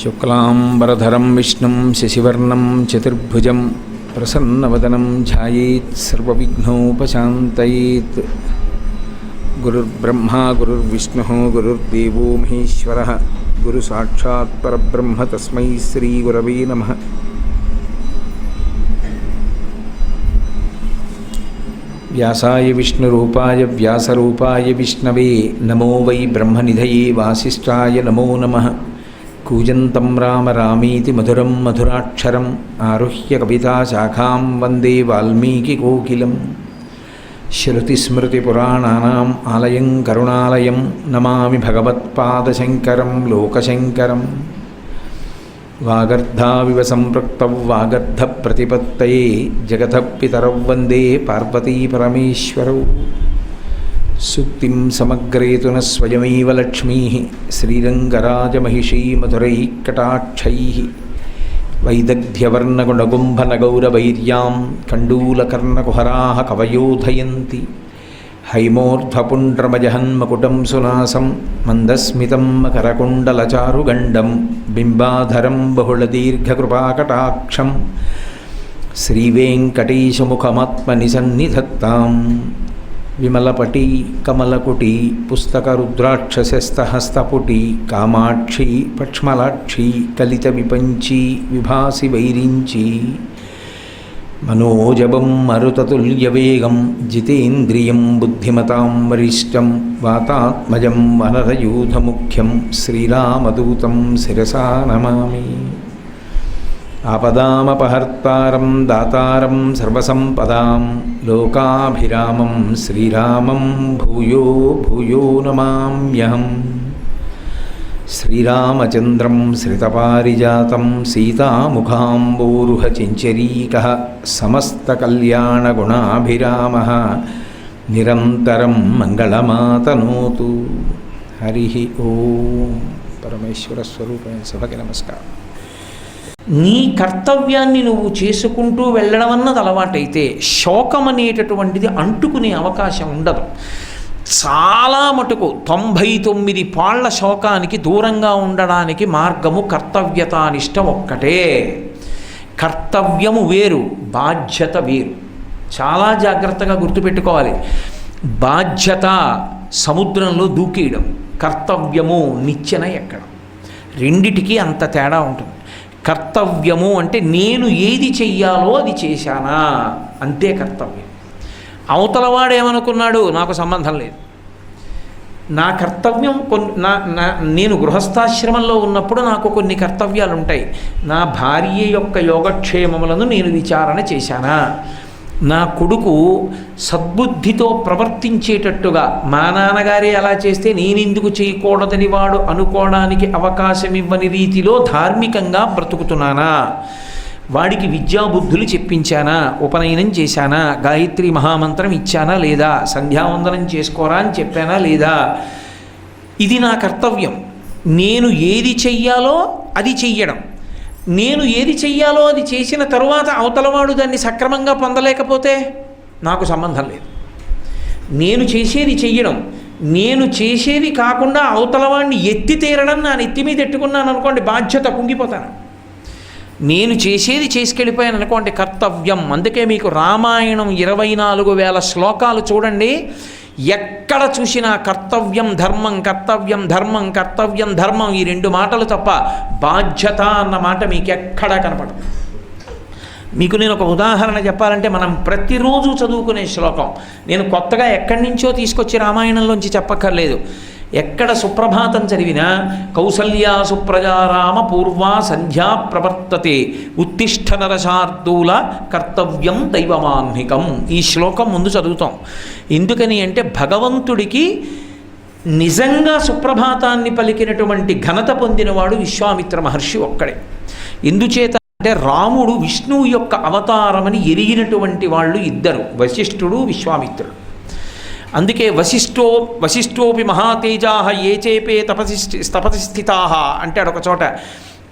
శుక్లాంబరధరం విష్ణుం శశివర్ణం చతుర్భుజం ప్రసన్నవదనం ధ్యాయేత్ సర్వవిఘ్నోపశాంతయేత్. గురుర్బ్రహ్మా గురుర్విష్ణుః గురుర్దేవో మహేశ్వరః గురు సాక్షాత్ పరబ్రహ్మ తస్మై శ్రీ గురవే నమః. వ్యాసాయ విష్ణురూపాయ వ్యాసరూపాయ విష్ణవే నమో వై బ్రహ్మనిధయే వాసిష్ఠాయ నమో నమః. కూజంతం రామ రామీతి మధురం మధురాక్షరం ఆరుహ్య కవితాశాఖాం వందే వాల్మీకికోకిలం. శ్రుతిస్మృతిపురాణానాం ఆలయం కరుణాలయం నమామి భగవత్పాదశంకరం లోకశంకరం. వాగర్ధావివ సంపృక్తౌ వాగర్ధప్రతిపత్తయే జగతః పితరౌ వందే పార్వతీపరమేశ్వరౌ. సూక్తిం సమగ్రేతున స్వయమేవ లక్ష్మీ శ్రీరంగరాజమహిషీ మధురైః కటాక్షైః. వైదగ్ధ్యవర్ణగుణగుంభనగౌరవైర్యాం కండూలకర్ణకుహరాः కవయోధయంతి. హైమోర్ధ్వపుండ్రమజహన్మకుటం సునాసం మందస్మితం మకరకుండలచారుగండం బింబాధరం బహుళదీర్ఘకృపాకటాక్షం. శ్రీవేంకటేశముఖమాత్మనిసన్నిధత్తాం. విమలపటి కమలకుటి పుస్తకరుద్రాక్షసస్తహస్తపుటి కామాక్షి పక్ష్మలాక్షి కలిత విపంచి విభాసి వైరించి. మనోజవం మరుతతుల్యవేగం జితేంద్రియం బుద్ధిమతాం వరిష్టం వాతాత్మజం వనరయూధముఖ్యం శ్రీరామదూతం శిరసా నమామి. ఆపదామపహర్తారం దాతారం సర్వసంపదాం లోకాభిరామం శ్రీరామం భూయో భూయో నమామ్యహం. శ్రీరామచంద్రం శ్రితపారిజాతం సీతాముఖాంబోరుహచించరీకः సమస్తకల్యాణగుణాభిరామः నిరంతరం మంగళమాతనోతు. హరి ఓం. పరమేశ్వర స్వరూపమైన సభకి నమస్కారం. నీ కర్తవ్యాన్ని నువ్వు చేసుకుంటూ వెళ్ళడం అన్నది అలవాటైతే శోకం అనేటటువంటిది అంటుకునే అవకాశం ఉండదు. చాలా మటుకు 99 పాళ్ల శోకానికి దూరంగా ఉండడానికి మార్గము కర్తవ్యతానిష్ట ఒక్కటే. కర్తవ్యము వేరు, బాధ్యత వేరు. చాలా జాగ్రత్తగా గుర్తుపెట్టుకోవాలి. బాధ్యత సముద్రంలో దూకేయడం, కర్తవ్యము నిచ్చెన ఎక్కడం. రెండిటికి అంత తేడా ఉంటుంది. కర్తవ్యము అంటే నేను ఏది చెయ్యాలో అది చేశానా, అంతే కర్తవ్యం. అవతలవాడేమనుకున్నాడు నాకు సంబంధం లేదు. నా కర్తవ్యం నేను గృహస్థాశ్రమంలో ఉన్నప్పుడు నాకు కొన్ని కర్తవ్యాలు ఉంటాయి. నా భార్య యొక్క యోగక్షేమములను నేను విచారణ చేశానా, నా కొడుకు సద్బుద్ధితో ప్రవర్తించేటట్టుగా మా నాన్నగారే అలా చేస్తే నేనెందుకు చేయకూడదని వాడు అనుకోవడానికి అవకాశం ఇవ్వని రీతిలో ధార్మికంగా బ్రతుకుతున్నానా, వాడికి విద్యాబుద్ధులు చెప్పించానా, ఉపనయనం చేశానా, గాయత్రి మహామంత్రం ఇచ్చానా లేదా, సంధ్యావందనం చేసుకోరా అని చెప్పానా లేదా, ఇది నా కర్తవ్యం. నేను ఏది చెయ్యాలో అది చెయ్యడం. నేను ఏది చెయ్యాలో అది చేసిన తరువాత అవతలవాడు దాన్ని సక్రమంగా పొందలేకపోతే నాకు సంబంధం లేదు. నేను చేసేది చెయ్యడం, నేను చేసేది కాకుండా అవతలవాడిని ఎత్తి తీరడం నా నెత్తి మీద ఎట్టుకున్నాను అనుకోండి, బాధ్యత కుంగిపోతాను. నేను చేసేది చేసుకెళ్ళిపోయాను అనుకోండి, కర్తవ్యం. అందుకే మీకు రామాయణం 24,000 శ్లోకాలు చూడండి, ఎక్కడ చూసినా కర్తవ్యం ధర్మం, కర్తవ్యం ధర్మం, కర్తవ్యం ధర్మం, ఈ 2 మాటలు తప్ప బాధ్యత అన్న మాట మీకు ఎక్కడా కనపడదు. మీకు నేను ఒక ఉదాహరణ చెప్పాలంటే, మనం ప్రతిరోజు చదువుకునే శ్లోకం, నేను కొత్తగా ఎక్కడి నుంచో తీసుకొచ్చి రామాయణంలోంచి చెప్పక్కర్లేదు. ఎక్కడ సుప్రభాతం చదివినా కౌసల్యా సుప్రజారామ పూర్వా సంధ్యా ప్రవర్తతే ఉత్తిష్ఠ నరశార్దూల కర్తవ్యం దైవమాన్నికం. ఈ శ్లోకం ముందు చదువుతాం. ఎందుకని అంటే భగవంతుడికి నిజంగా సుప్రభాతాన్ని పలికినటువంటి ఘనత పొందినవాడు విశ్వామిత్ర మహర్షి ఒక్కడే. ఎందుచేత అంటే రాముడు విష్ణువు యొక్క అవతారమని ఎరిగినటువంటి వాళ్ళు ఇద్దరు, వశిష్ఠుడు విశ్వామిత్రుడు. అందుకే వశిష్ఠోపి మహాతేజా ఏ చేపే తపసి స్థితా అంటాడు ఒక చోట.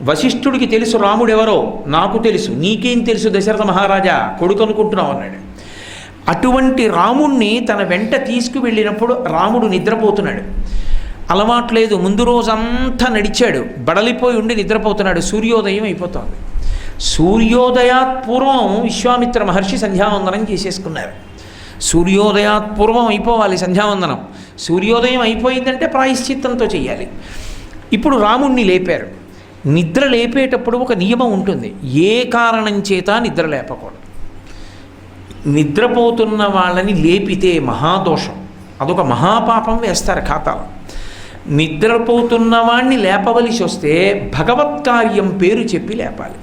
వశిష్ఠుడికి తెలుసు రాముడెవరో, నాకు తెలుసు, నీకేం తెలుసు దశరథ మహారాజా, కొడుకు అనుకుంటున్నావు అన్నాడు. అటువంటి రాముణ్ణి తన వెంట తీసుకువెళ్ళినప్పుడు రాముడు నిద్రపోతున్నాడు. అలవాట్లేదు, ముందు రోజంతా నడిచాడు, బడలిపోయి ఉండి నిద్రపోతున్నాడు. సూర్యోదయం అయిపోతుంది. సూర్యోదయాత్ పూర్వం విశ్వామిత్ర మహర్షి సంధ్యావందనం చేసేసుకున్నారు. సూర్యోదయాత్ పూర్వం అయిపోవాలి సంధ్యావందనం. సూర్యోదయం అయిపోయిందంటే ప్రాయశ్చిత్తంతో చెయ్యాలి. ఇప్పుడు రాముణ్ణి లేపారు. నిద్ర లేపేటప్పుడు ఒక నియమం ఉంటుంది, ఏ కారణం చేత నిద్ర లేపకూడదు. నిద్రపోతున్న వాళ్ళని లేపితే మహాదోషం, అదొక మహాపాపం వేస్తారు ఖాతాలో. నిద్రపోతున్న వాణ్ణి లేపవలసి వస్తే భగవత్కార్యం పేరు చెప్పి లేపాలి.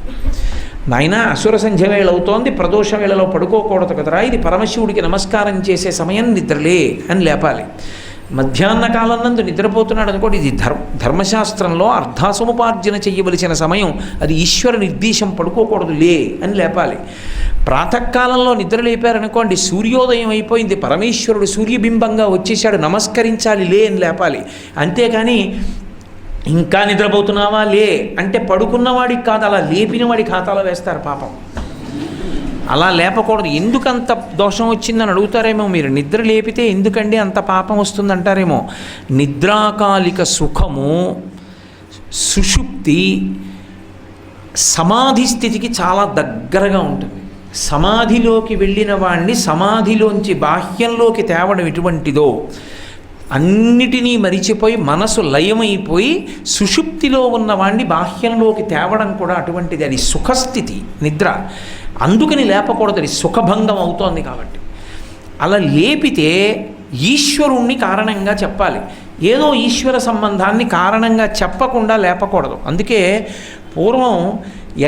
నాయన అసుర సంధ్య వేళ అవుతోంది, ప్రదోష వేళలో పడుకోకూడదు కదరా, ఇది పరమశివుడికి నమస్కారం చేసే సమయం, నిద్రలే అని లేపాలి. మధ్యాహ్న కాలం నందు నిద్రపోతున్నాడు అనుకోండి, ఇది ధర్మశాస్త్రంలో అర్ధాసముపార్జన చెయ్యవలసిన సమయం, అది ఈశ్వర నిర్దేశం, పడుకోకూడదు, లే అని లేపాలి. ప్రాతకాలంలో నిద్ర లేపారనుకోండి, సూర్యోదయం అయిపోయింది, పరమేశ్వరుడు సూర్యబింబంగా వచ్చేసాడు, నమస్కరించాలి, లే అని లేపాలి. అంతేకాని ఇంకా నిద్రపోతున్నావా లే అంటే పడుకున్నవాడికి కాదు, అలా లేపినవాడి ఖాతాలో వేస్తారు పాపం. అలా లేపకూడదు. ఎందుకంత దోషం వచ్చిందని అడుగుతారేమో మీరు. నిద్ర లేపితే ఎందుకండి అంత పాపం వస్తుందంటారేమో. నిద్రాకాలిక సుఖము, సుషుప్తి సమాధి స్థితికి చాలా దగ్గరగా ఉంటుంది. సమాధిలోకి వెళ్ళిన వాణ్ణి సమాధిలోంచి బాహ్యంలోకి తేవడం ఎటువంటిదో, అన్నిటినీ మరిచిపోయి మనసు లయమైపోయి సుషుప్తిలో ఉన్నవాణ్ణి బాహ్యంలోకి తేవడం కూడా అటువంటిది. అది సుఖస్థితి నిద్ర. అందుకని లేపకూడదు, అది సుఖభంగం అవుతోంది కాబట్టి. అలా లేపితే ఈశ్వరుణ్ణి కారణంగా చెప్పాలి, ఏదో ఈశ్వర సంబంధాన్ని కారణంగా చెప్పకుండా లేపకూడదు. అందుకే పూర్వం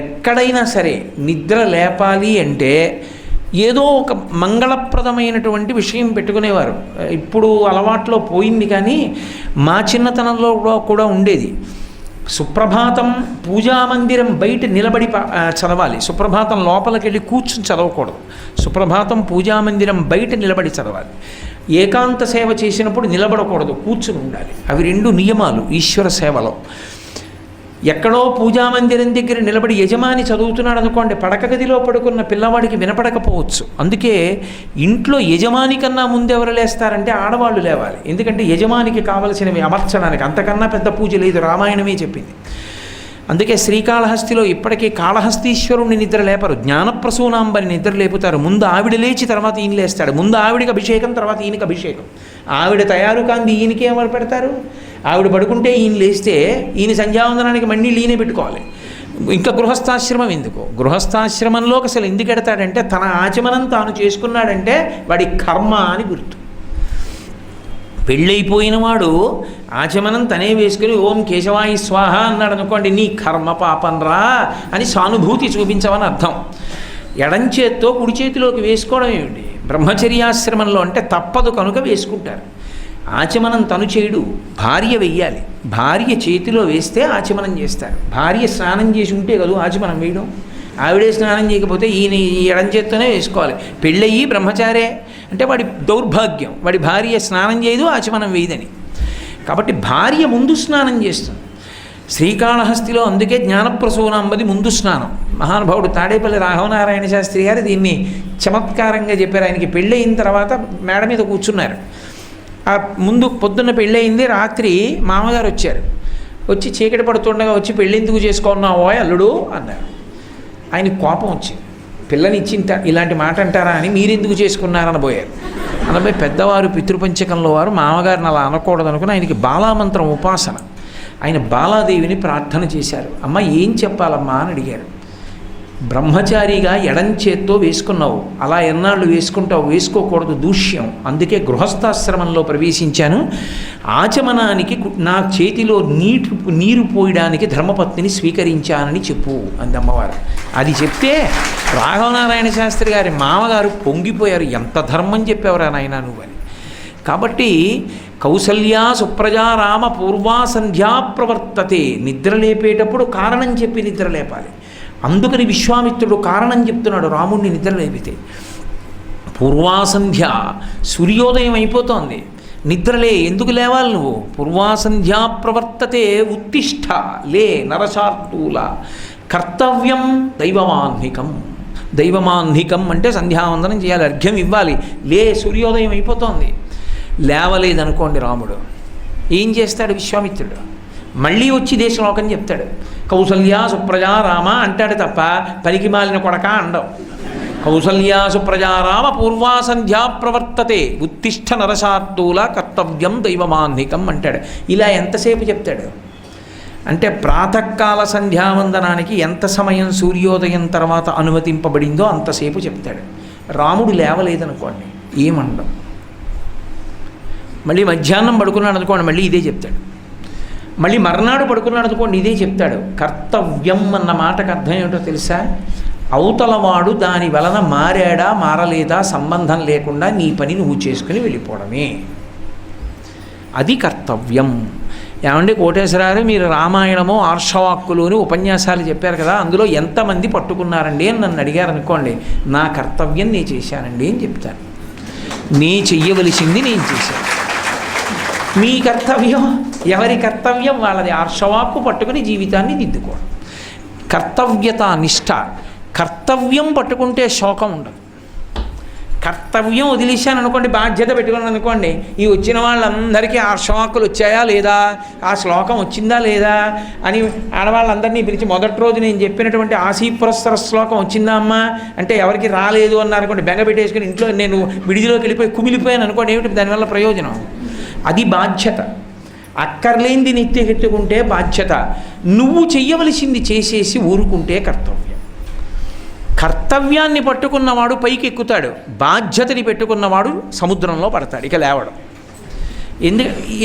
ఎక్కడైనా సరే నిద్ర లేపాలి అంటే ఏదో ఒక మంగళప్రదమైనటువంటి విషయం పెట్టుకునేవారు. ఇప్పుడు అలవాట్లో పోయింది, కానీ మా చిన్నతనంలో కూడా ఉండేది. సుప్రభాతం పూజామందిరం బయట నిలబడి చదవాలి. సుప్రభాతం లోపలికి వెళ్ళి కూర్చుని చదవకూడదు. సుప్రభాతం పూజామందిరం బయట నిలబడి చదవాలి. ఏకాంత సేవ చేసినప్పుడు నిలబడకూడదు, కూర్చుని ఉండాలి. అవి రెండు నియమాలు ఈశ్వర సేవలో. ఎక్కడో పూజామందిరం దగ్గర నిలబడి యజమాని చదువుతున్నాడు అనుకోండి, పడక గదిలో పడుకున్న పిల్లవాడికి వినపడకపోవచ్చు. అందుకే ఇంట్లో యజమాని కన్నా ముందు ఎవరు లేస్తారంటే ఆడవాళ్ళు లేవాలి. ఎందుకంటే యజమానికి కావలసినవి అమర్చడానికి అంతకన్నా పెద్ద పూజ లేదు, రామాయణమే చెప్పింది. అందుకే శ్రీకాళహస్తిలో ఇప్పటికీ కాళహస్తీశ్వరుణ్ణి నిద్ర లేపరు, జ్ఞానప్రసూనాంబని నిద్ర లేపుతారు. ముందు ఆవిడ లేచి తర్వాత ఈయన లేస్తాడు. ముందు ఆవిడికి అభిషేకం, తర్వాత ఈయనకి అభిషేకం. ఆవిడ తయారు కాంది ఈయనకి ఎవరు పెడతారు? ఆవిడ పడుకుంటే ఈయన లేస్తే ఈయన సంధ్యావందనానికి మళ్ళీ ఈయనే పెట్టుకోవాలి. ఇంకా గృహస్థాశ్రమం ఎందుకు? గృహస్థాశ్రమంలోకి అసలు ఎందుకు ఎడతాడంటే తన ఆచమనం తాను చేసుకున్నాడంటే వాడి కర్మ అని గుర్తు. పెళ్ళైపోయిన వాడు ఆచమనం తనే వేసుకుని ఓం కేశవాయి స్వాహ అన్నాడు అనుకోండి, నీ కర్మ పాపంరా అని సానుభూతి చూపించమని అర్థం. ఎడంచేత్తో కుడి చేతిలోకి వేసుకోవడం ఏమిటి? బ్రహ్మచర్యాశ్రమంలో అంటే తప్పదు కనుక వేసుకుంటారు. ఆచమనం తను చేయడు, భార్య వెయ్యాలి. భార్య చేతిలో వేస్తే ఆచమనం చేస్తారు. భార్య స్నానం చేసి ఉంటే కదా ఆచమనం వేయడం. ఆవిడే స్నానం చేయకపోతే ఈయన ఈ ఎడంచేత్తోనే వేసుకోవాలి. పెళ్ళయ్యి బ్రహ్మచారే అంటే వాడి దౌర్భాగ్యం, వాడి భార్య స్నానం చేయదు, ఆచమనం వేయదని. కాబట్టి భార్య ముందు స్నానం చేస్తుంది. శ్రీకాళహస్తిలో అందుకే జ్ఞానప్రసూనాంబది ముందు స్నానం. మహానుభావుడు తాడేపల్లి రాఘవనారాయణ శాస్త్రి గారు దీన్ని చమత్కారంగా చెప్పారు. ఆయనకి పెళ్ళయిన తర్వాత మేడ మీద కూర్చున్నారు. ఆ ముందు పొద్దున్న పెళ్ళయింది, రాత్రి మామగారు వచ్చారు. వచ్చి చీకటి పడుతుండగా వచ్చి పెళ్ళి ఎందుకు చేసుకున్నావో అల్లుడు అన్నారు. ఆయన కోపం వచ్చింది. పిల్లని ఇలాంటి మాట అంటారా అని, మీరెందుకు చేసుకున్నారని పోయారు. అనబోయి పెద్దవారు పితృపంచకంలో వారు మామగారిని అలా అనకూడదు అనుకుని ఆయనకి బాలామంత్రం ఉపాసన. ఆయన బాలాదేవిని ప్రార్థన చేశారు. అమ్మ ఏం చెప్పాలమ్మా అని అడిగారు. బ్రహ్మచారిగా ఎడం చేత్తో వేసుకున్నావు, అలా ఎన్నాళ్ళు వేసుకుంటావు, వేసుకోకూడదు, దూష్యం. అందుకే గృహస్థాశ్రమంలో ప్రవేశించాను. ఆచమనానికి నా చేతిలో నీరు పోయడానికి ధర్మపత్నిని స్వీకరించానని చెప్పు అంది అమ్మవారు. అది చెప్తే రాఘవనారాయణ శాస్త్రి గారి మామగారు పొంగిపోయారు. ఎంత ధర్మం చెప్పేవరా నాయనా నువ్వని. కాబట్టి కౌసల్యా సుప్రజా రామ పూర్వా సంధ్యా ప్రవర్తతే. నిద్ర లేపేటప్పుడు కారణం చెప్పి నిద్ర లేపాలి. అందుకని విశ్వామిత్రుడు కారణం చెప్తున్నాడు రాముడిని నిద్ర లేపితే. పూర్వాసంధ్య, సూర్యోదయం అయిపోతోంది, నిద్రలే. ఎందుకు లేవాలి నువ్వు? పూర్వాసంధ్యా ప్రవర్తతే ఉత్తిష్ట, లే నరశార్దూల. కర్తవ్యం దైవమాహ్నికం. దైవమాహ్నికం అంటే సంధ్యావందనం చేయాలి, అర్ఘ్యం ఇవ్వాలి. లే, సూర్యోదయం అయిపోతోంది. లేవలేదనుకోండి రాముడు, ఏం చేస్తాడు విశ్వామిత్రుడు? మళ్ళీ వచ్చి ఇదే శ్లోకం చెప్తాడు. కౌసల్యా సుప్రజా రామ అంటాడు తప్ప పనికి మాలిన కొడక అండవు. కౌసల్యా సుప్రజా రామ పూర్వా సంధ్యా ప్రవర్తతే ఉత్తిష్ట నరశార్దూల కర్తవ్యం దైవమాహ్నికం అంటాడు. ఇలా ఎంతసేపు చెప్తాడు అంటే ప్రాతకాల సంధ్యావందనానికి ఎంత సమయం సూర్యోదయం తర్వాత అనుమతింపబడిందో అంతసేపు చెప్తాడు. రాముడు లేవలేదనుకోండి ఏమండవు. మళ్ళీ మధ్యాహ్నం పడుకున్నాడు అనుకోండి మళ్ళీ ఇదే చెప్తాడు. మళ్ళీ మర్నాడు పడుకున్నాడు అనుకోండి ఇదే చెప్తాడు. కర్తవ్యం అన్న మాటకు అర్థం ఏమిటో తెలుసా? అవతలవాడు దాని వలన మారాడా మారలేదా సంబంధం లేకుండా నీ పని నువ్వు చేసుకుని వెళ్ళిపోవడమే, అది కర్తవ్యం. ఏమంటే కోటేశ్వరారు, మీరు రామాయణము ఆర్షవాక్కులోని ఉపన్యాసాలు చెప్పారు కదా, అందులో ఎంతమంది పట్టుకున్నారండి అని నన్ను అడిగారు అనుకోండి, నా కర్తవ్యం నేను చేశానండి అని చెప్తాను. నీ చెయ్యవలసింది నేను చేశాను. మీ కర్తవ్యం, ఎవరి కర్తవ్యం వాళ్ళది. ఆర్షవాక్కు పట్టుకుని జీవితాన్ని దిద్దుకోవడం కర్తవ్యత నిష్ఠ. కర్తవ్యం పట్టుకుంటే శోకం ఉండదు. కర్తవ్యం వదిలేశాను అనుకోండి, బాధ్యత పెట్టుకున్నాను అనుకోండి, ఈ వచ్చిన వాళ్ళందరికీ ఆర్షవాక్కులు వచ్చాయా లేదా, ఆ శ్లోకం వచ్చిందా లేదా అని ఆడవాళ్ళందరినీ పిలిచి మొదటి రోజు నేను చెప్పినటువంటి ఆశీపురస్సర శ్లోకం వచ్చిందా అమ్మా అంటే ఎవరికి రాలేదు అన్నారనుకోండి, బెంగ పెట్టేసుకుని ఇంట్లో నేను విడిదిలోకి వెళ్ళిపోయి కుమిలిపోయాను అనుకోండి, ఏమిటి దానివల్ల ప్రయోజనం? అది బాధ్యత. అక్కర్లేనిది నెత్తికెత్తుకుంటే బాధ్యత. నువ్వు చెయ్యవలసింది చేసేసి ఊరుకుంటే కర్తవ్యం. కర్తవ్యాన్ని పట్టుకున్నవాడు పైకి ఎక్కుతాడు, బాధ్యతని పెట్టుకున్నవాడు సముద్రంలో పడతాడు, ఇక లేవడం.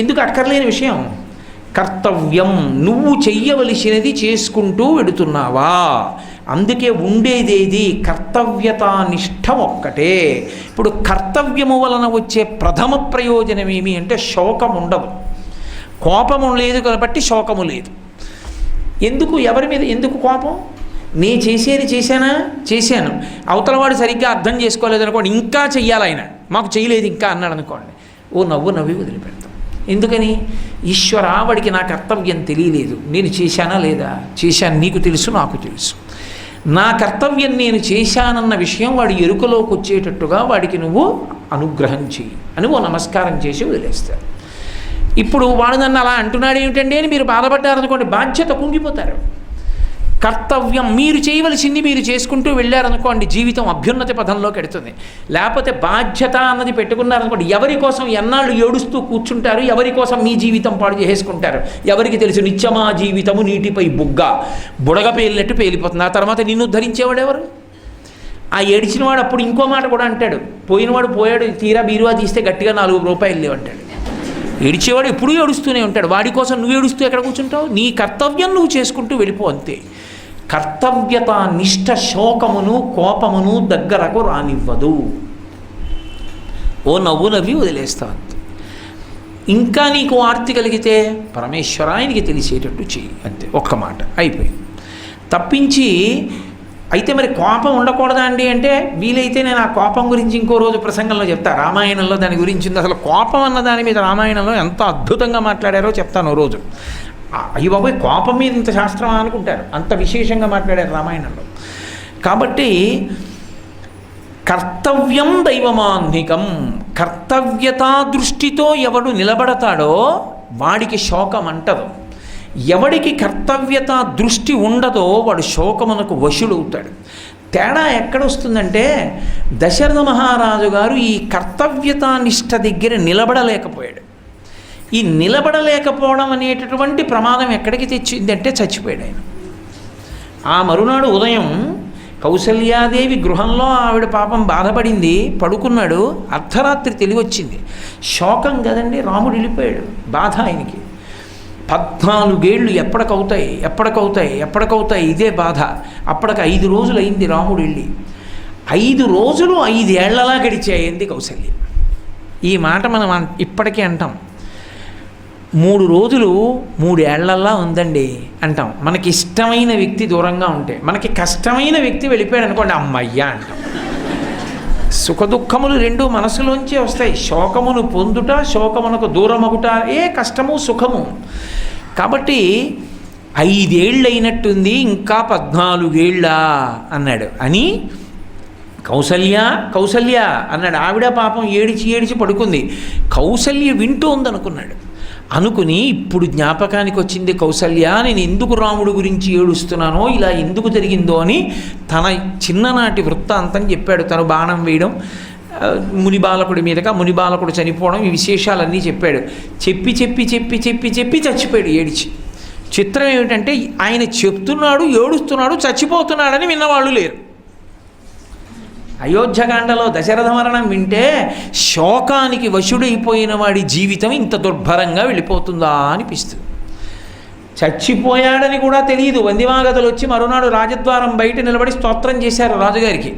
ఎందుకు అక్కర్లేని విషయం? కర్తవ్యం, నువ్వు చెయ్యవలసినది చేసుకుంటూ వెడుతున్నావా? అందుకే ఉండేదేది కర్తవ్యతానిష్ట ఒక్కటే. ఇప్పుడు కర్తవ్యము వలన వచ్చే ప్రథమ ప్రయోజనం ఏమి అంటే శోకం ఉండదు, కోపము లేదు కాబట్టి శోకము లేదు. ఎందుకు? ఎవరి మీద ఎందుకు కోపం? నే చేసేది చేశాను, అవతలవాడు సరిగ్గా అర్థం చేసుకోలేదు అనుకోండి, ఇంకా చెయ్యాలి ఆయన, మాకు చేయలేదు ఇంకా అన్నాడు అనుకోండి, ఓ నవ్వి వదిలిపెడతాం. ఎందుకని? ఈశ్వర, వాడికి నా కర్తవ్యం తెలియలేదు, నేను చేశానా లేదా? చేశాను, నీకు తెలుసు, నాకు తెలుసు. నా కర్తవ్యం నేను చేశానన్న విషయం వాడి ఎరుకలోకి వచ్చేటట్టుగా వాడికి నువ్వు అనుగ్రహం చెయ్యి అని ఓ నమస్కారం చేసి వదిలేస్తారు. ఇప్పుడు వాడు నన్ను అలా అంటున్నాడు ఏమిటండి అని మీరు బాధపడ్డారనుకోండి, బాధ్యత కుంగిపోతారు. కర్తవ్యం మీరు చేయవలసింది మీరు చేసుకుంటూ వెళ్ళారనుకోండి, జీవితం అభ్యున్నతి పథంలోకి ఎడుతుంది. లేకపోతే బాధ్యత అన్నది పెట్టుకున్నారనుకోండి, ఎవరి కోసం ఎన్నాళ్ళు ఏడుస్తూ కూర్చుంటారు, ఎవరి కోసం మీ జీవితం పాడు చేసుకుంటారు ఎవరికి తెలుసు? నిత్యమా జీవితము నీటిపై బుడగ పేలినట్టు పేలిపోతుంది. ఆ తర్వాత నిన్ను ధరించేవాడు ఎవరు? ఆ ఏడిచినవాడు అప్పుడు ఇంకో మాట కూడా అంటాడు, పోయినవాడు పోయాడు, తీరా బీరువా తీస్తే గట్టిగా 4 రూపాయలు లేవంటాడు. ఏడిచేవాడు ఎప్పుడూ ఏడుస్తూనే ఉంటాడు, వాడి కోసం నువ్వు ఏడుస్తూ ఎక్కడ కూర్చుంటావు? నీ కర్తవ్యం నువ్వు చేసుకుంటూ వెళ్ళిపో, అంతే. కర్తవ్యత నిష్ఠ శోకమును కోపమును దగ్గరకు రానివ్వదు. ఓ నవ్వి వదిలేస్తావు అంతే. ఇంకా నీకు ఆర్తి కలిగితే పరమేశ్వరాయనికి తెలిసేటట్టు చెయ్యి, అంతే. ఒక్క మాట అయిపోయింది. తప్పించి అయితే మరి కోపం ఉండకూడదా అండి అంటే, వీలైతే నేను ఆ కోపం గురించి ఇంకో రోజు ప్రసంగంలో చెప్తా. రామాయణంలో దాని గురించి ఉంది. అసలు కోపం అన్న దాని మీద రామాయణంలో ఎంత అద్భుతంగా మాట్లాడారో చెప్తాను రోజు. అయ్యి బాబోయ్, కోపం మీద ఇంత శాస్త్రమా అనుకుంటారు, అంత విశేషంగా మాట్లాడారు రామాయణంలో. కాబట్టి కర్తవ్యం దైవమాహ్నికం. కర్తవ్యతా దృష్టితో ఎవడు నిలబడతాడో వాడికి శోకం అంటదు. ఎవడికి కర్తవ్యత దృష్టి ఉండదో వాడు శోకమునకు వశుడవుతాడు. తేడా ఎక్కడొస్తుందంటే, దశరథ మహారాజు గారు ఈ కర్తవ్యతా నిష్ఠ దగ్గర నిలబడలేకపోయాడు. ఈ నిలబడలేకపోవడం అనేటటువంటి ప్రమాదం ఎక్కడికి తెచ్చిందంటే చచ్చిపోయాడు ఆయన. ఆ మరునాడు ఉదయం కౌసల్యాదేవి గృహంలో ఆవిడ పాపం బాధపడింది, పడుకున్నాడు. అర్ధరాత్రి తెలివొచ్చింది. శోకం కదండి, రాముడు వెళ్ళిపోయాడు. బాధ ఆయనకి. 14 ఏళ్ళు ఎప్పటికవుతాయి ఇదే బాధ. అప్పటికి 5 రోజులు అయింది రాముడు వెళ్ళి. 5 రోజులు 5 ఏళ్లలా గడిచాయింది కౌసల్య. ఈ మాట మనం ఇప్పటికీ అంటాం. 3 రోజులు 3 ఏళ్లలా ఉందండి అంటాం. మనకి ఇష్టమైన వ్యక్తి దూరంగా ఉంటే. మనకి కష్టమైన వ్యక్తి వెళ్ళిపోయాడు అనుకోండి, అమ్మయ్యా అంటాం. సుఖదుఖములు రెండు మనసులోంచే వస్తాయి. శోకమును పొందుట, శోకమునకు దూరమగుట కష్టము సుఖము. కాబట్టి 5 ఏళ్ళు అయినట్టుంది, ఇంకా 14 ఏళ్ళా అన్నాడు. అని కౌసల్య అన్నాడు. ఆవిడ పాపం ఏడిచి పడుకుంది. కౌసల్య వింటూ ఉందనుకున్నాడు. అనుకుని ఇప్పుడు జ్ఞాపకానికి వచ్చింది కౌసల్య, నేను ఎందుకు రాముడు గురించి ఏడుస్తున్నానో, ఇలా ఎందుకు జరిగిందో అని తన చిన్ననాటి వృత్తాంతం చెప్పాడు. తను బాణం వేయడం, మునిబాలకుడి మీదగా మునిబాలకుడు చనిపోవడం, ఈ విశేషాలన్నీ చెప్పాడు. చెప్పి చచ్చిపోయాడు ఏడిచి. చిత్రం ఏమిటంటే ఆయన చెప్తున్నాడు, ఏడుస్తున్నాడు, చచ్చిపోతున్నాడని విన్నవాళ్ళు లేరు. అయోధ్యకాండలో దశరథ మరణం వింటే శోకానికి వశుడైపోయిన వాడి జీవితం ఇంత దుర్భరంగా వెళ్ళిపోతుందా అనిపిస్తుంది. చచ్చిపోయాడని కూడా తెలియదు. వందిమాగతలు వచ్చి మరునాడు రాజద్వారం బయట నిలబడి స్తోత్రం చేశారు రాజుగారికి.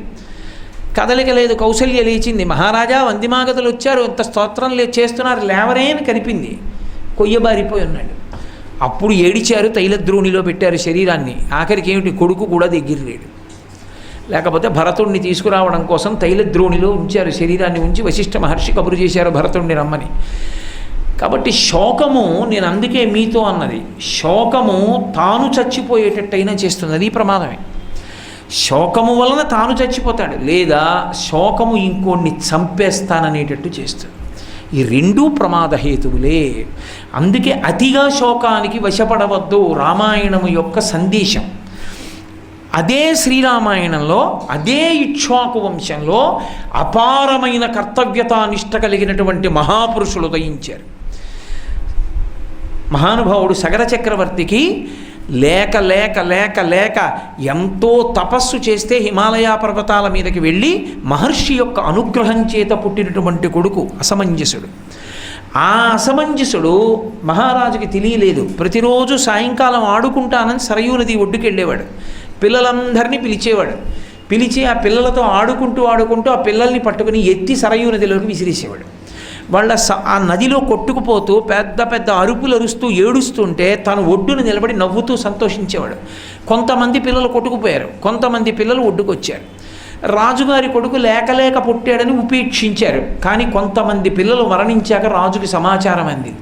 కదలిక లేదు. కౌసల్య లేచింది. మహారాజా వందిమాగతలు వచ్చారు, ఇంత స్తోత్రం చేస్తున్నారు, లేవరే అని కనిపింది. కొయ్యబారిపోయి ఉన్నాడు. అప్పుడు ఏడిచారు, తైలద్రోణిలో పెట్టారు శరీరాన్ని. ఆఖరికి ఏమిటి, కొడుకు కూడా దగ్గర లేడు. లేకపోతే భరతుణ్ణి తీసుకురావడం కోసం తైలద్రోణిలో ఉంచారు. శరీరాన్ని ఉంచి వశిష్ఠ మహర్షి కబురు చేశారు భరతుణ్ణి రమ్మని. కాబట్టి శోకము, నేను అందుకే మీతో అన్నది, శోకము తాను చచ్చిపోయేటట్టయినా చేస్తుంది. అది ప్రమాదమే. శోకము వలన తాను చచ్చిపోతాడు, లేదా శోకము ఇంకోడిని చంపేస్తాననేటట్టు చేస్తుంది. ఈ రెండూ ప్రమాదహేతువులే. అందుకే అతిగా శోకానికి వశపడవద్దు రామాయణము యొక్క సందేశం. అదే శ్రీరామాయణంలో, అదే ఇక్ష్వాకు వంశంలో అపారమైన కర్తవ్యతానిష్ట కలిగినటువంటి మహాపురుషులు ఉదయించారు. మహానుభావుడు సగర చక్రవర్తికి లేక లేక లేక లేక ఎంతో తపస్సు చేస్తే హిమాలయ పర్వతాల మీదకి వెళ్ళి మహర్షి యొక్క అనుగ్రహం చేత పుట్టినటువంటి కొడుకు అసమంజసుడు. ఆ అసమంజసుడు మహారాజుకి తెలియలేదు. ప్రతిరోజు సాయంకాలం ఆడుకుంటానని సరయూ నది ఒడ్డుకి వెళ్ళేవాడు. పిల్లలందరినీ పిలిచేవాడు. పిలిచి ఆ పిల్లలతో ఆడుకుంటూ ఆ పిల్లల్ని పట్టుకుని ఎత్తి సరయూ నదిలోకి విసిరేసేవాడు. వాళ్ళ ఆ నదిలో కొట్టుకుపోతూ పెద్ద పెద్ద అరుపులు అరుస్తూ ఏడుస్తుంటే తను ఒడ్డును నిలబడి నవ్వుతూ సంతోషించేవాడు. కొంతమంది పిల్లలు కొట్టుకుపోయారు, కొంతమంది పిల్లలు ఒడ్డుకొచ్చారు. రాజుగారి కొడుకు లేక పుట్టాడని ఉపేక్షించారు. కానీ కొంతమంది పిల్లలు మరణించాక రాజుకి సమాచారం అందింది.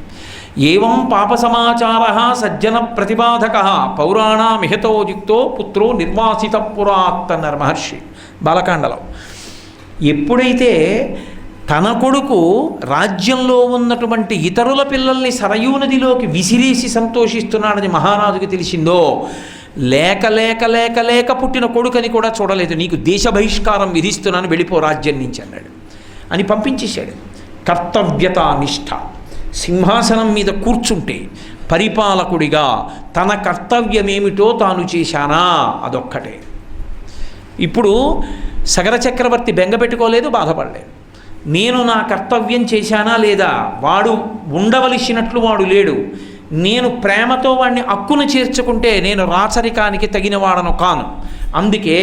ఏవం పాప సమాచార సజ్జన ప్రతిపాదక పౌరాణమిహితోయుక్తో పుత్రో నిర్వాసిత పురాత్ అన్నారు మహర్షి బాలకాండలో. ఎప్పుడైతే తన కొడుకు రాజ్యంలో ఉన్నటువంటి ఇతరుల పిల్లల్ని సరయూ నదిలోకి విసిరేసి సంతోషిస్తున్నాడని మహారాజుకి తెలిసిందో, లేక పుట్టిన కొడుకని కూడా చూడలేదు, నీకు దేశ బహిష్కారం విధిస్తున్నాను, వెళ్ళిపో రాజ్యం నుంచి అన్నాడు. అని పంపించేశాడు. కర్తవ్యతానిష్ట. సింహాసనం మీద కూర్చుంటే పరిపాలకుడిగా తన కర్తవ్యమేమిటో తాను చేశానా అదొక్కటే. ఇప్పుడు సగర చక్రవర్తి బెంగపెట్టుకోలేదు, బాధపడలేదు. నేను నా కర్తవ్యం చేశానా లేదా, వాడు ఉండవలసినట్లు వాడు లేడు, నేను ప్రేమతో వాడిని అక్కున చేర్చుకుంటే నేను రాచరికానికి తగినవాడను కాను, అందుకే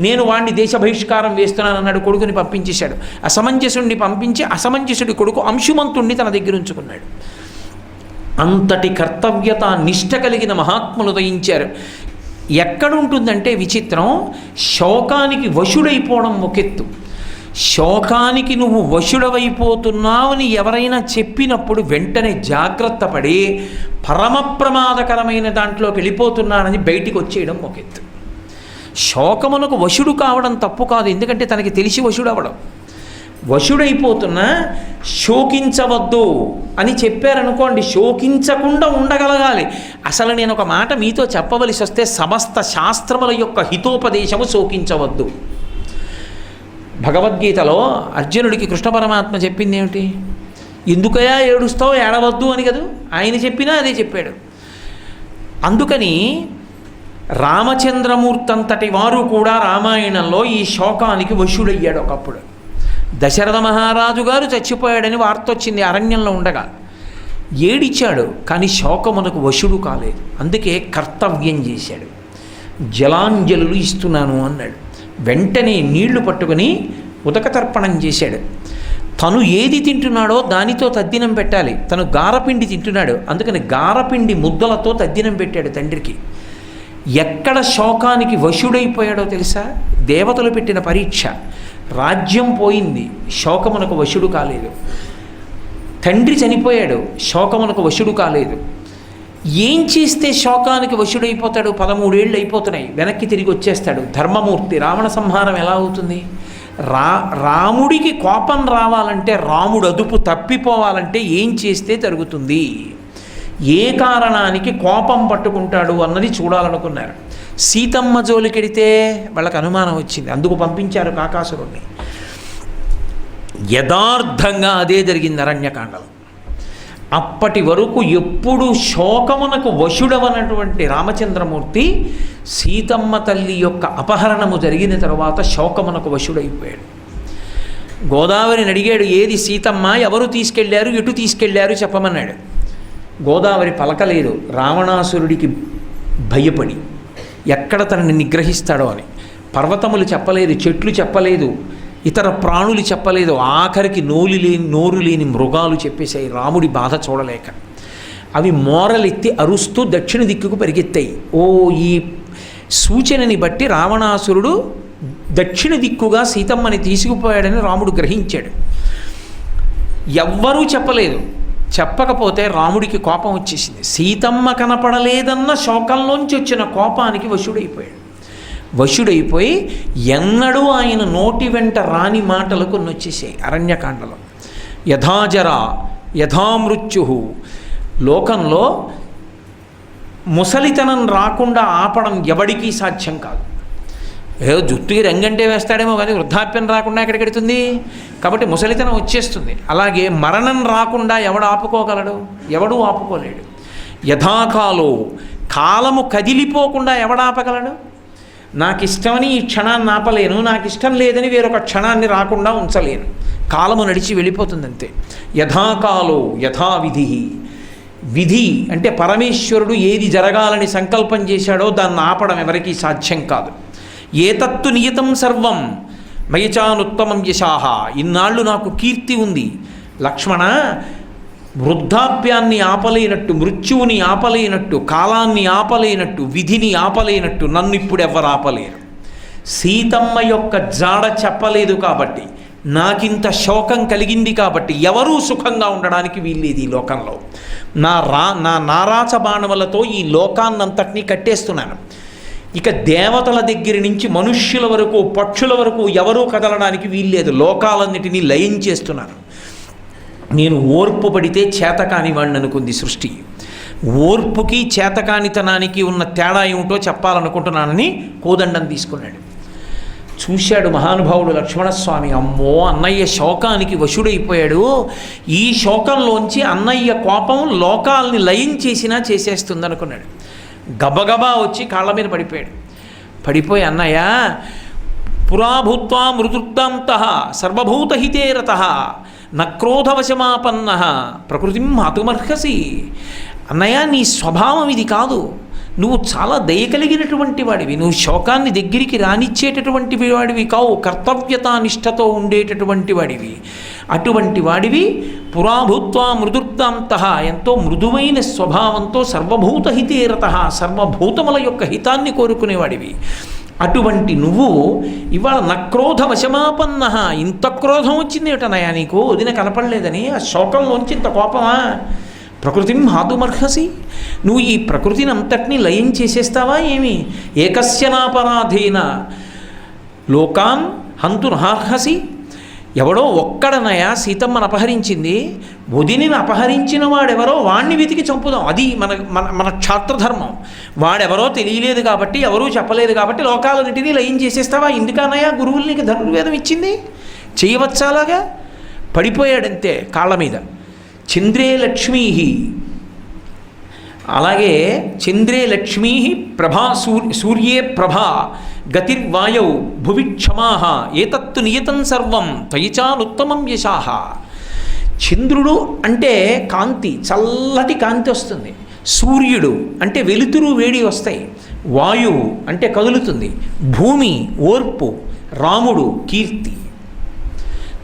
నేను వాడిని దేశ బహిష్కారం వేస్తున్నాను అన్నాడు. కొడుకుని పంపించేశాడు. అసమంజసుడిని పంపించి అసమంజసుడి కొడుకు అంశుమంతుణ్ణి తన దగ్గర ఉంచుకున్నాడు. అంతటి కర్తవ్యత నిష్ట కలిగిన మహాత్ములు ఉదయించారు. ఎక్కడుంటుందంటే విచిత్రం, శోకానికి వశుడైపోవడం ఒకెత్తు. శోకానికి నువ్వు వశుడవైపోతున్నావని ఎవరైనా చెప్పినప్పుడు వెంటనే జాగ్రత్త పడి పరమ ప్రమాదకరమైన దాంట్లోకి వెళ్ళిపోతున్నానని బయటికి వచ్చేయడం ఒకెత్తు. శోకమునకు వశుడు కావడం తప్పు కాదు, ఎందుకంటే తనకి తెలిసి వశుడు అవ్వడం. వశుడైపోతున్నా శోకించవద్దు అని చెప్పారనుకోండి, శోకించకుండా ఉండగలగాలి. అసలు నేను ఒక మాట మీతో చెప్పవలసి వస్తే, సమస్త శాస్త్రముల యొక్క హితోపదేశము శోకించవద్దు. భగవద్గీతలో అర్జునుడికి కృష్ణ పరమాత్మ చెప్పింది ఏమిటి? ఎందుకయా ఏడుస్తావు, ఏడవద్దు అని కదా ఆయన చెప్పినా అదే చెప్పాడు. అందుకని రామచంద్రమూర్తి అంతటి వారు కూడా రామాయణంలో ఈ శోకానికి వశుడయ్యాడు. ఒకప్పుడు దశరథ మహారాజు గారు చచ్చిపోయాడని వార్త వచ్చింది అరణ్యంలో ఉండగా. ఏడిచాడు, కానీ శోకమునకు వశుడు కాలేదు. అందుకే కర్తవ్యం చేశాడు. జలాంజలులు ఇస్తున్నాను అన్నాడు. వెంటనే నీళ్లు పట్టుకుని ఉదకతర్పణం చేశాడు. తను ఏది తింటున్నాడో దానితో తద్దినం పెట్టాలి. తను గారపిండి తింటున్నాడు, అందుకని గారపిండి ముద్దలతో తద్దినం పెట్టాడు తండ్రికి. ఎక్కడ శోకానికి వశుడైపోయాడో తెలుసా? దేవతలు పెట్టిన పరీక్ష. రాజ్యం పోయింది, శోకమునకు వశుడు కాలేదు. తండ్రి చనిపోయాడు, శోకమునకు వశుడు కాలేదు. ఏం చేస్తే శోకానికి వశుడైపోతాడు? 13 ఏళ్ళు అయిపోతున్నాయి, వెనక్కి తిరిగి వచ్చేస్తాడు. ధర్మమూర్తి. రావణ సంహారం ఎలా అవుతుంది? రాముడికి కోపం రావాలంటే, రాముడు అదుపు తప్పిపోవాలంటే ఏం చేస్తే జరుగుతుంది? ఏ కారణానికి కోపం పట్టుకుంటాడు అన్నది చూడాలనుకున్నారు. సీతమ్మ జోలికెడితే వాళ్ళకి అనుమానం వచ్చింది, అందుకు పంపించారు కాకాసురుణ్ణి. యథార్థంగా అదే జరిగింది అరణ్యకాండలో. అప్పటి వరకు ఎప్పుడు శోకమునకు వశుడవనటువంటి రామచంద్రమూర్తి సీతమ్మ తల్లి యొక్క అపహరణము జరిగిన తర్వాత శోకమునకు వశుడైపోయాడు. గోదావరిని అడిగాడు, ఏది సీతమ్మ, ఎవరు తీసుకెళ్లారు, ఎటు తీసుకెళ్లారు చెప్పమన్నాడు. గోదావరి పలకలేదు, రావణాసురుడికి భయపడి ఎక్కడ తనని నిగ్రహిస్తాడో అని. పర్వతములు చెప్పలేదు, చెట్లు చెప్పలేదు, ఇతర ప్రాణులు చెప్పలేదు. ఆఖరికి నోరు లేని మృగాలు చెప్పేశాయి రాముడి బాధ చూడలేక. అవి మోరలెత్తి అరుస్తూ దక్షిణ దిక్కుకు పరిగెత్తాయి. ఓ, ఈ సూచనని బట్టి రావణాసురుడు దక్షిణ దిక్కుగా సీతమ్మని తీసుకుపోయాడని రాముడు గ్రహించాడు. ఎవ్వరూ చెప్పలేదు. చెప్పకపోతే రాముడికి కోపం వచ్చేసింది. సీతమ్మ కనపడలేదన్న శోకంలోంచి వచ్చిన కోపానికి వశుడైపోయి ఎన్నడూ ఆయన నోటి వెంట రాని మాటలు కొన్ని వచ్చేసాయి అరణ్యకాండలో. యథాజర యథామృత్యు. లోకంలో ముసలితనం రాకుండా ఆపడం ఎవడికి సాధ్యం కాదు. ఏదో జుట్టుకి రంగంటే వేస్తాడేమో కానీ వృద్ధాప్యం రాకుండా ఎక్కడికెడుతుంది? కాబట్టి ముసలితనం వచ్చేస్తుంది. అలాగే మరణం రాకుండా ఎవడు ఆపుకోగలడు? ఎవడూ ఆపుకోలేడు. యథాకాలో. కాలము కదిలిపోకుండా ఎవడాపగలడు? నాకు ఇష్టమని ఈ క్షణాన్ని ఆపలేను, నాకు ఇష్టం లేదని వేరొక క్షణాన్ని రాకుండా ఉంచలేను. కాలము నడిచి వెళ్ళిపోతుంది అంతే. యథాకాలో యథావిధి. విధి అంటే పరమేశ్వరుడు ఏది జరగాలని సంకల్పం చేశాడో దాన్ని ఆపడం ఎవరికీ సాధ్యం కాదు. ఏతత్తు నియతం సర్వం మయచానుత్తమం యశాహ. ఇన్నాళ్ళు నాకు కీర్తి ఉంది లక్ష్మణ, వృద్ధాప్యాన్ని ఆపలేనట్టు, మృత్యువుని ఆపలేనట్టు, కాలాన్ని ఆపలేనట్టు, విధిని ఆపలేనట్టు నన్ను ఇప్పుడు ఎవరు ఆపలేరు. సీతమ్మ యొక్క జాడ చెప్పలేదు కాబట్టి, నాకింత శోకం కలిగింది కాబట్టి ఎవరూ సుఖంగా ఉండడానికి వీల్లేదు ఈ లోకంలో. నా నారాచ బాణములతో ఈ లోకాన్నంతటినీ కట్టేస్తున్నాను. ఇక దేవతల దగ్గర నుంచి మనుష్యుల వరకు, పక్షుల వరకు ఎవరూ కదలడానికి వీల్లేదు. లోకాలన్నిటినీ లయం చేస్తున్నాను. నేను ఓర్పు పడితే చేతకాని వాడిని అనుకుంది సృష్టి. ఓర్పుకి చేతకానితనానికి ఉన్న తేడా ఏమిటో చెప్పాలనుకుంటున్నానని కోదండం తీసుకున్నాడు. చూశాడు మహానుభావుడు లక్ష్మణస్వామి. అమ్మో, అన్నయ్య శోకానికి వశుడైపోయాడు. ఈ శోకంలోంచి అన్నయ్య కోపం లోకాల్ని లయం చేసినా చేసేస్తుంది అనుకున్నాడు. గబగబా వచ్చి కాళ్ళ మీద పడిపోయి అన్నయ్య, పురాభూత్వా మృతుర్దాంతః సర్వభూతహితే రతః నక్రోధవశమాపన్న ప్రకృతిం మాతుమర్హసి. అన్నయ్య, నీ స్వభావం ఇది కాదు. నువ్వు చాలా దయ కలిగినటువంటి వాడివి. నువ్వు శోకాన్ని దగ్గరికి రానిచ్చేటటువంటి వాడివి కావు. కర్తవ్యతానిష్టతో ఉండేటటువంటి వాడివి. అటువంటి వాడివి పురాభూత్వా మృదుర్దాంతః, ఎంతో మృదువైన స్వభావంతో సర్వభూతహితే రతః, సర్వభూతముల యొక్క హితాన్ని కోరుకునేవాడివి. అటువంటి నువ్వు ఇవాళ నక్రోధ వశమాపన్న. ఇంత క్రోధం వచ్చింది ఏటనయా నీకు? వదిన కనపడలేదని ఆ శోకంలోంచి ఇంత కోపమా? ప్రకృతిం హాతుమర్హసి. నువ్వు ఈ ప్రకృతిని అంతటినీ లయం చేసేస్తావా ఏమి? ఏకస్యనాపరాధేన లోకాన్ హంతుర్హార్హసి. ఎవడో ఒక్కడనయా సీతమ్మను అపహరించింది. వదినిని అపహరించిన వాడెవరో వాణ్ణి వెతికి చంపుదాం. అది మన మన మన క్షాత్రధర్మం. వాడెవరో తెలియలేదు కాబట్టి, ఎవరూ చెప్పలేదు కాబట్టి లోకాలన్నిటినీ లయం చేసేస్తావా? ఇందుకనయా గురువులు నీకు ధనుర్వేదం ఇచ్చింది? చేయవచ్చాలాగా? పడిపోయాడంతే కాళ్ళ మీద. చంద్రే లక్ష్మీ. అలాగే చంద్రే లక్ష్మీ ప్రభా సూర్యే ప్రభా గతిర్వాయౌ భువి క్షమా ఏతత్తు నియతం సర్వం త్వయిచానుత్తమం యశాః. చంద్రుడు అంటే కాంతి, చల్లటి కాంతి వస్తుంది. సూర్యుడు అంటే వెలుతురు వేడి వస్తాయి. వాయువు అంటే కదులుతుంది. భూమి ఓర్పు. రాముడు కీర్తి.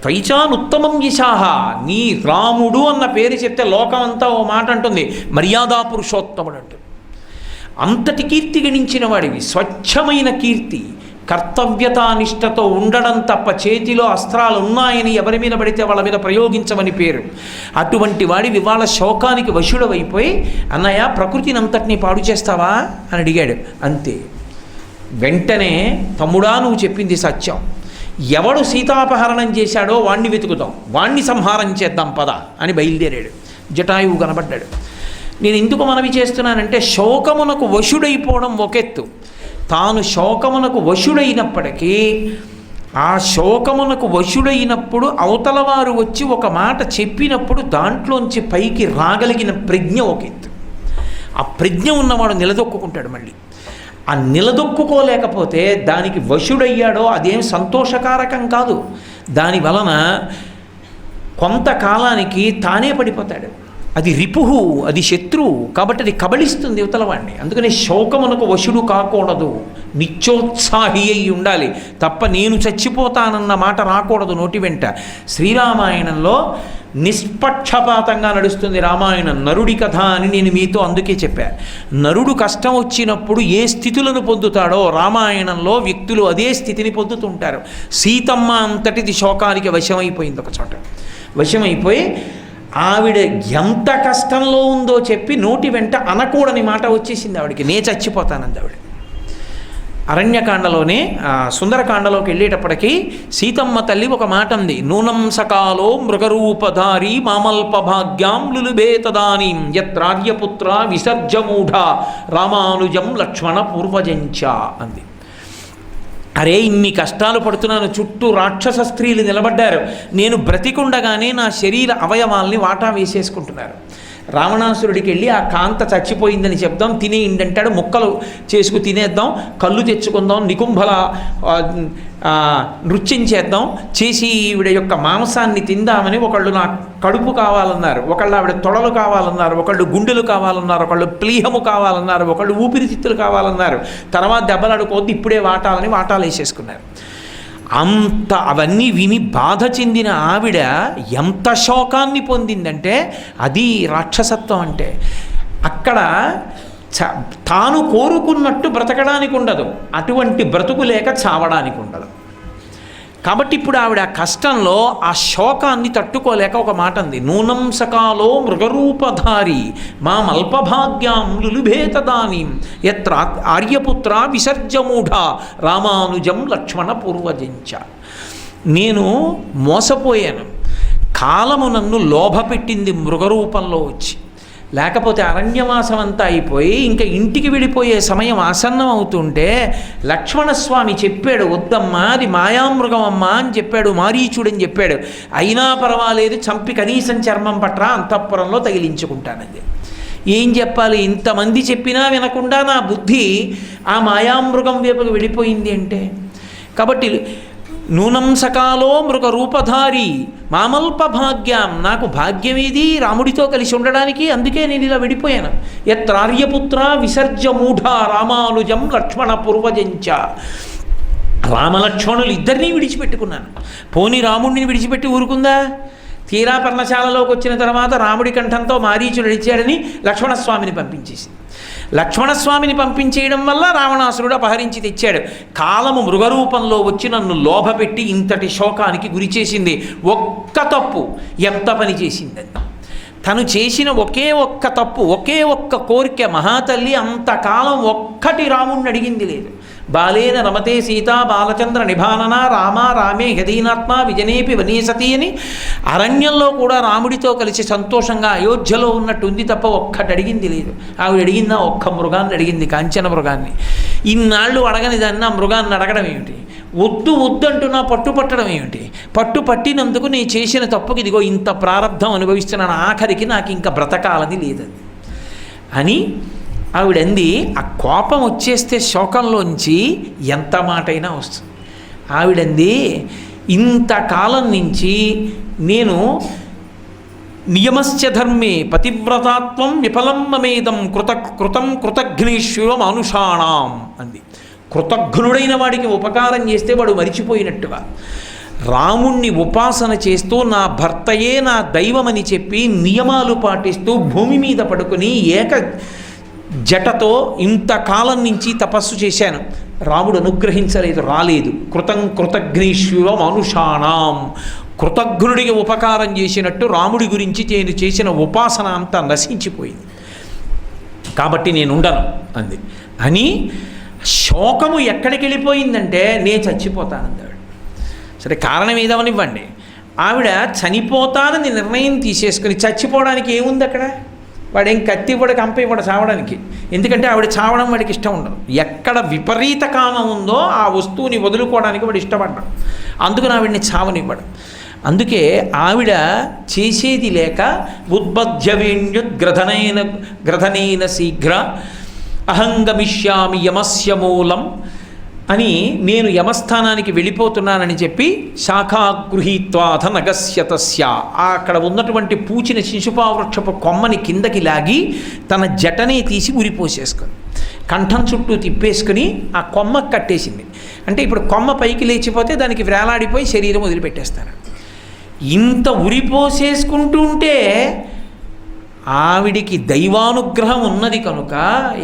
త్వయిచానుత్తమం యశాః. నీ రాముడు అన్న పేరు చెప్తే లోకమంతా ఓ మాట అంటుంది, మర్యాదా పురుషోత్తముడు అంటుంది. అంతటి కీర్తి గణించిన వాడివి, స్వచ్ఛమైన కీర్తి. కర్తవ్యతానిష్టతో ఉండడం తప్ప చేతిలో అస్త్రాలు ఉన్నాయని ఎవరి మీద పడితే వాళ్ళ మీద ప్రయోగించమని పేరు. అటువంటి వాడివి ఇవాళ శోకానికి వశుడవైపోయి, అన్నయ్య ప్రకృతిని అంతటినీ పాడు చేస్తావా అని అడిగాడు. అంతే. వెంటనే తమ్ముడా నువ్వు చెప్పింది సత్యం, ఎవడు సీతాపహరణం చేశాడో వాణ్ణి వెతుకుతాం, వాణ్ణి సంహారం చేద్దాం పద అని బయలుదేరాడు. జటాయువు కనబడ్డాడు. నేను ఎందుకు మనవి చేస్తున్నానంటే, శోకమునకు వశుడైపోవడం ఒకెత్తు, తాను శోకమునకు వశుడైనప్పటికీ ఆ శోకమునకు వశుడైనప్పుడు అవతల వారు వచ్చి ఒక మాట చెప్పినప్పుడు దాంట్లోంచి పైకి రాగలిగిన ప్రజ్ఞ ఒకెత్తు. ఆ ప్రజ్ఞ ఉన్నవాడు నిలదొక్కుంటాడు. మళ్ళీ ఆ నిలదొక్కుకోలేకపోతే దానికి వశుడయ్యాడో అదేం సంతోషకారకం కాదు. దాని వలన కొంతకాలానికి తానే పడిపోతాడు. అది రిపుహు, అది శత్రువు, కాబట్టి అది కబళిస్తుంది యువతలవాడిని. అందుకని శోకమునకు వశుడు కాకూడదు, నిత్యోత్సాహి అయి ఉండాలి తప్ప నేను చచ్చిపోతానన్న మాట రాకూడదు నోటి వెంట. శ్రీరామాయణంలో నిష్పక్షపాతంగా నడుస్తుంది రామాయణం. నరుడి కథ అని నేను మీతో అందుకే చెప్పాను. నరుడు కష్టం వచ్చినప్పుడు ఏ స్థితులను పొందుతాడో రామాయణంలో వ్యక్తులు అదే స్థితిని పొందుతుంటారు. సీతమ్మ అంతటిది శోకానికి వశమైపోయింది. ఒక చోట వశమైపోయి ఆవిడ ఎంత కష్టంలో ఉందో చెప్పి నోటి వెంట అనకూడని మాట వచ్చేసింది ఆవిడికి. నే చచ్చిపోతానంది ఆవిడ. అరణ్యకాండలోనే సుందరకాండలోకి వెళ్ళేటప్పటికీ సీతమ్మ తల్లి ఒక మాట అంది, నూనం సకాలో మృగరూపధారి మామల్పభాగ్యాం లులుబే తదానీం యత్రార్యపుత్ర విసర్జమూఢ రామానుజం లక్ష్మణ పూర్వజంచ అంది. అరే ఇన్ని కష్టాలు పడుతున్నాను, చుట్టూ రాక్షస స్త్రీలు నిలబడ్డారు, నేను బ్రతికుండగానే నా శరీర అవయవాల్ని వాటా వేసేసుకుంటున్నారు. రావణాసురుడికి వెళ్ళి ఆ కాంత చచ్చిపోయిందని చెప్దాం, తినేయండి, ముక్కలు చేసుకు తినేద్దాం, కళ్ళు తెచ్చుకుందాం, నికుంభల నృత్యం చేద్దాం, చేసి ఈవిడ యొక్క మాంసాన్ని తిందామని ఒకళ్ళు నా కడుపు కావాలన్నారు, ఒకళ్ళు ఆవిడ తొడలు కావాలన్నారు, ఒకళ్ళు గుండెలు కావాలన్నారు, ఒకళ్ళు ప్లీహము కావాలన్నారు, ఒకళ్ళు ఊపిరితిత్తులు కావాలన్నారు. తర్వాత దెబ్బలాడుకోవద్దు, ఇప్పుడే వాటాలు వేసేసుకున్నారు. అంత అవన్నీ విని బాధ చెందిన ఆవిడ ఎంత శోకాన్ని పొందిందంటే అది రాక్షసత్వం. అంటే అక్కడ తాను కోరుకున్నట్టు బ్రతకడానికి ఉండదు, అటువంటి బ్రతుకు లేక చావడానికి ఉండదు. కాబట్టి ఇప్పుడు ఆవిడ ఆ కష్టంలో ఆ శోకాన్ని తట్టుకోలేక ఒక మాట అంది, నూనం సకాలో మృగరూపధారి మామల్పభాగ్యాం లులుభే తదానీం యత్ర ఆర్యపుత్ర విసర్జమూఢ రామానుజం లక్ష్మణ పూర్వజంచ. నేను మోసపోయాను, కాలము నన్ను లోభపెట్టింది మృగరూపంలో వచ్చి. లేకపోతే అరణ్యవాసం అంతా అయిపోయి ఇంకా ఇంటికి వెళ్ళిపోయే సమయం ఆసన్నం అవుతుంటే లక్ష్మణస్వామి చెప్పాడు, వద్దమ్మా అది మాయామృగం అమ్మా అని చెప్పాడు, మారీచుడని చెప్పాడు. అయినా పర్వాలేదు, చంపి కనీసం చర్మం పట్రా అంతఃపురంలో తగిలించుకుంటానంది. ఏం చెప్పాలి, ఇంతమంది చెప్పినా వినకుండా నా బుద్ధి ఆ మాయామృగం వైపుకు వెళ్ళిపోయింది అంటే. కాబట్టి నూనం సకాలో మృగ రూపధారి మామల్పభాగ్యాం, నాకు భాగ్యమేది రాముడితో కలిసి ఉండడానికి, అందుకే నేను ఇలా విడిపోయాను. యత్రార్యపుత్ర విసర్జమూఢ రామానుజం లక్ష్మణ పూర్వజంచ. రామలక్ష్మణులు ఇద్దరినీ విడిచిపెట్టుకున్నాను. పోనీ రాముడిని విడిచిపెట్టి ఊరుకుందా? తీరా పర్ణశాలలోకి వచ్చిన తర్వాత రాముడి కంఠంతో మారీచుడు నడిచాడని లక్ష్మణస్వామిని పంపించేసింది. లక్ష్మణస్వామిని పంపించేయడం వల్ల రావణాసురుడు అపహరించి తెచ్చాడు. కాలము మృగరూపంలో వచ్చి నన్ను లోభపెట్టి ఇంతటి శోకానికి గురి చేసింది. ఒక్క తప్పు ఎంత పని చేసిందని. తను చేసిన ఒకే ఒక్క తప్పు, ఒకే ఒక్క కోరిక, మహాతల్లి అంతకాలం ఒక్కటి రాముణ్ణి అడిగింది లేదు. బాలేన రమతే సీతా బాలచంద్ర నిభానన రామా రామే హదీనాత్మ విజనేపి వనీసతి అని అరణ్యంలో కూడా రాముడితో కలిసి సంతోషంగా అయోధ్యలో ఉన్నట్టు ఉంది తప్ప ఒక్కటి అడిగింది లేదు. ఆవిడ అడిగిందా? ఒక్క మృగాన్ని అడిగింది, కాంచన మృగాన్ని. ఇన్నాళ్ళు అడగని దాన్ని ఆ మృగాన్ని అడగడం ఏమిటి? వద్దు వద్దు అంటున్నా పట్టుపట్టడం ఏమిటి? పట్టుపట్టినందుకు నేను చేసిన తప్పుకి ఇదిగో ఇంత ప్రారంధం అనుభవిస్తున్నాను, ఆఖరికి నాకు ఇంకా బ్రతకాలని లేదని. అని ఆవిడంది. ఆ కోపం వచ్చేస్తే శోకంలోంచి ఎంత మాటైనా వస్తుంది. ఆవిడంది, ఇంతకాలం నుంచి నేను నియమస్య ధర్మే పతివ్రతాత్వం విఫలం మమేదం కృతం కృతఘ్నేశ్వర మానుషాణం అంది. కృతఘ్నుడైన వాడికి ఉపకారం చేస్తే వాడు మరిచిపోయినట్టుగా, రాముణ్ణి ఉపాసన చేస్తూ నా భర్తయే నా దైవమని చెప్పి నియమాలు పాటిస్తూ భూమి మీద పడుకుని ఏక జటతో ఇంతకాలం నుంచి తపస్సు చేశాను, రాముడు అనుగ్రహించలేదు, రాలేదు. కృతఘ్నేశ్వర మానుషాణం, కృతఘ్నుడికి ఉపకారం చేసినట్టు రాముడి గురించి నేను చేసిన ఉపాసన అంతా నశించిపోయింది, కాబట్టి నేను ఉండను అంది. అని శోకము ఎక్కడికి వెళ్ళిపోయిందంటే నేను చచ్చిపోతానందాడు. సరే, కారణం ఏదవనివ్వండి, ఆవిడ చనిపోతానని నిర్ణయం తీసేసుకుని, చచ్చిపోవడానికి ఏముంది అక్కడ, వాడేం కత్తి ఇవ్వడు, కంప ఇవ్వడు చావడానికి. ఎందుకంటే ఆవిడ చావడం వాడికి ఇష్టం ఉండదు. ఎక్కడ విపరీత కామం ఉందో ఆ వస్తువుని వదులుకోవడానికి వాడు ఇష్టపడ్డాడు, అందుకని ఆవిడ్ని చావనివ్వడు. అందుకే ఆవిడ చేసేది లేక ఉద్బధ్యవేణ్యుద్గ్రధనైన శీఘ్ర అహంగమిష్యామి యమస్య మూలం అని, నేను యమస్థానానికి వెళ్ళిపోతున్నానని చెప్పి శాఖాగృహీత్వాధ నగస్యతస్య, అక్కడ ఉన్నటువంటి పూచిన శిశుపావృక్షపు కొమ్మని కిందకి లాగి తన జటనే తీసి ఉరిపోసేసుకొని కంఠం చుట్టూ తిప్పేసుకుని ఆ కొమ్మ కట్టేసింది. అంటే ఇప్పుడు కొమ్మ పైకి లేచిపోతే దానికి వేలాడిపోయి శరీరం వదిలిపెట్టేస్తారు. ఇంత ఉరిపోసేసుకుంటూ ఉంటే ఆవిడికి దైవానుగ్రహం ఉన్నది కనుక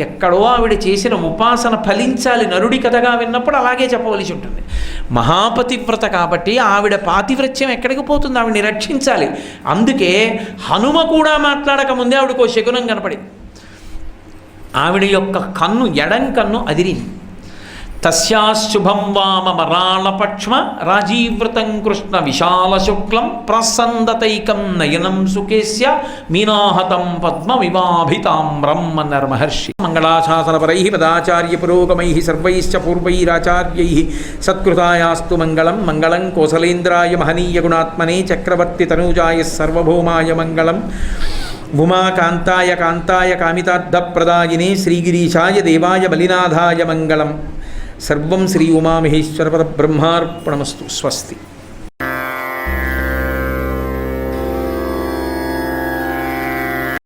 ఎక్కడో ఆవిడ చేసిన ఉపాసన ఫలించాలి. నరుడి కథగా విన్నప్పుడు అలాగే చెప్పవలసి ఉంటుంది. మహాపతివ్రత కాబట్టి ఆవిడ పాతివ్రత్యం ఎక్కడికి పోతుంది, ఆవిడని రక్షించాలి. అందుకే హనుమ కూడా మాట్లాడకముందే ఆవిడకు ఓ శకునం కనపడి ఆవిడ యొక్క కన్ను, ఎడం కన్ను అదిరింది. తస్యాశుభం వామరాళపక్ష్మ రాజీవృతం కృష్ణ విశాల శుక్లం ప్రసందతైకం నయనం సుకేస్య మీనాహతం పద్మ వివాభితామ్రం అన్నారు మహర్షి. మంగళాశాసనపరై పదాచార్య పురోగమై సర్వైశ్చ పూర్వైరాచార్యై సత్కృతాయాస్తు మంగళం. మంగళం కోసలేంద్రాయ మహనీయ గుణాత్మనే చక్రవర్తి తనూజాయ సర్వభౌమాయ మంగళం. ఉమాకాంతాయ కాంతాయ కామితార్థప్రదాయినే శ్రీగిరీశాయ దేవాయ బలినాథాయ మంగళం. సర్వం శ్రీ ఉమామహేశ్వర పరబ్రహ్మార్పణమస్తు. స్వస్తి.